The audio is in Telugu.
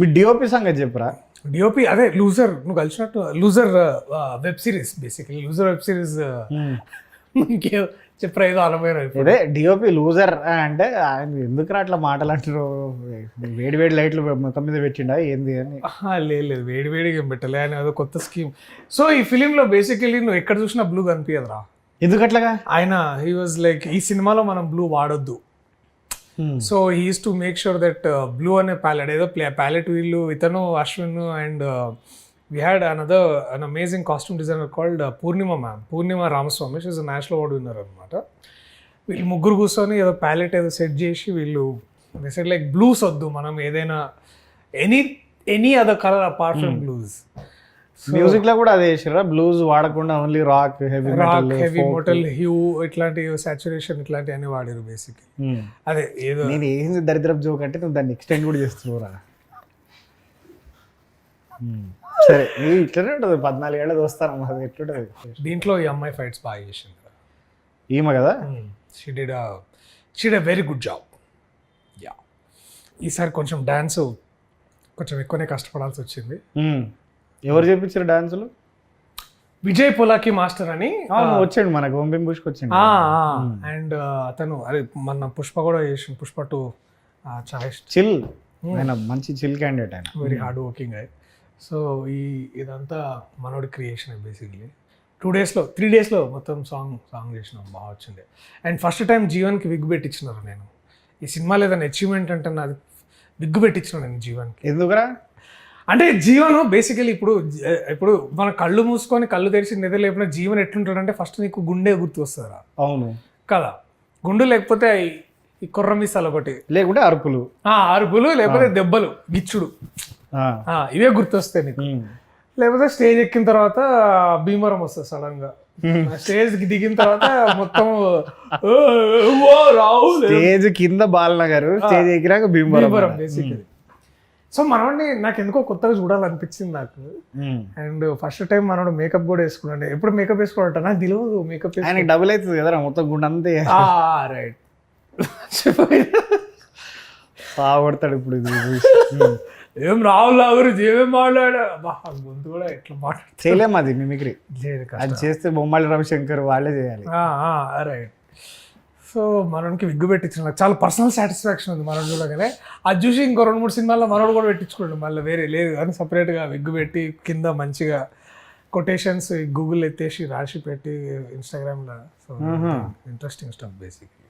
మీ డిఓపి సంగతి చెప్పరా. డిఓపి అదే లూజర్, నువ్వు కలిసినట్టు loser web series, basically loser web series. మనకి చెప్పరా ఏదో అనుభవం. అదే డిఓపి లూజర్ అంటే ఆయన ఎందుకు అట్లా మాటలు అంటారు, వేడి వేడి లైట్లు ముఖం మీద పెట్టిండా ఏంది అని. లేదు వేడి వేడిగా ఏం పెట్టలే అని, అదో కొత్త స్కీమ్. సో ఈ ఫిలింలో బేసికలీ నువ్వు ఎక్కడ చూసినా బ్లూ కనిపించదురా. ఎందుకు అట్లాగా? ఆయన హీ వాజ్ లైక్, ఈ సినిమాలో మనం బ్లూ వాడొద్దు. So he used to make sure that blue అనే ప్యాలెట్, ఏదో ప్యాలెట్ వీళ్ళు ఇతను Ashwin and we had another an amazing costume designer called Purnima ma'am, Purnima Ramaswamy. She's a national award winner అనమాట. వీళ్ళు ముగ్గురు కూర్చొని ఏదో ప్యాలెట్ ఏదో సెట్ చేసి వీళ్ళు సెట్ లైక్ బ్లూస్ వద్దు, మనం ఏదైనా any other colour apart from blues. Music లో కూడా అదే చేసారా, బ్లూస్ వాడకుండా only rock, heavy metal, hue, ఇట్లాంటి సాచురేషన్ ఇట్లాంటి అన్ని వాడారు బేసిక్. అదే ఏదో నేను ఏంది దరిద్రపు జోక్ అంటే నువ్వు దాన్ని ఎక్స్టెండ్ కూడా చేస్తున్నావురా. సరే ఇట్లనే ఉంటుంది, 14 ఏళ్ళది వస్తాను అది ఎట్లుంటుంది. దీంట్లో ఈ అమ్మాయి ఫైట్స్ బాగా చేసింది ఈమె కదా. She did a very good job. Yeah, ఈసారి కొంచెం డాన్స్ కొంచెం ఎక్కువనే కష్టపడాల్సి వచ్చింది. ఎవరు చేపించారు డాన్సులు? విజయ్ పొలాకి మాస్టర్ అని వచ్చాడు మనకు, ఓం బిం బుష్కి వచ్చింది. అండ్ అతను అదే మన పుష్ప కూడా చేసిండు, పుష్ప 2 చాయిస్ చిల్, ఆయన మంచి చిల్ క్యాండిడేట్, ఆయన వెరీ హార్డ్ వర్కింగ్ అయ్యి. సో ఇదంతా మనోడి క్రియేషన్ బేసిక్లీ. 3 డేస్లో మొత్తం సాంగ్ చేసినాం, బాగా వచ్చింది. అండ్ ఫస్ట్ టైం జీవన్కి విగ్ పెట్టించినారు. నేను ఈ సినిమాలో ఏదైనా అచీవ్మెంట్ అంటే నాది విగ్ పెట్టించిన నేను జీవన్కి. ఎందుకురా అంటే జీవన్ బేసికలీ ఇప్పుడు మన కళ్ళు మూసుకొని కళ్ళు తెరిచి నిద్ర లేకపోయినా జీవన్ ఎట్లుంటాడంటే ఫస్ట్ నీకు గుండె గుర్తు వస్తుందా? అవును కదా, గుండు లేకపోతే ఈ కుర్ర మీసాలు ఒకటి, లేకుంటే అరుపులు, లేకపోతే దెబ్బలు, గిచ్చుడు, ఇవే గుర్తొస్తాయి నీకు. లేకపోతే స్టేజ్ ఎక్కిన తర్వాత భీమవరం వస్తుంది సడన్ గా. స్టేజ్ దిగిన తర్వాత మొత్తం స్టేజ్ కింద బాలనగర్, స్టేజ్ ఎక్కినాక భీమవరం బేసికలీ. సో మనోడిని నాకు ఎందుకో కొత్తగా చూడాలనిపించింది నాకు. అండ్ ఫస్ట్ టైం మనోడు మేకప్ కూడా వేసుకున్నాడు. ఎప్పుడు మేకప్ వేసుకోవాలంట నాకు తెలియదు. మేకప్ ఆయనకి డబుల్ అవుతుంది కదా మొత్తం గుండె అంతే. రైట్, బాగుపడతాడు ఇప్పుడు. ఏం రాహుల్ గురించి ఏమేం మాట్లాడా, గొంతు కూడా ఎట్లా మాట్లాడు చేయలేము, అది మిమిక్రీ అది చేస్తే బొమ్మాలి రవిశంకర్ వాళ్ళే చేయాలి. రైట్. సో మనోడికి విగ్గు పెట్టించిన నాకు చాలా పర్సనల్ సాటిస్ఫాక్షన్ ఉంది మనోడు చూడగానే. అది చూసి ఇంకో 2-3 సినిమాల్లో మనోడు కూడా పెట్టించుకోండి, మళ్ళీ వేరే లేదు కానీ సపరేట్గా విగ్గు పెట్టి కింద మంచిగా కొటేషన్స్ గూగుల్ ఎత్తేసి రాసి పెట్టి ఇన్స్టాగ్రామ్లో. So interesting stuff basically.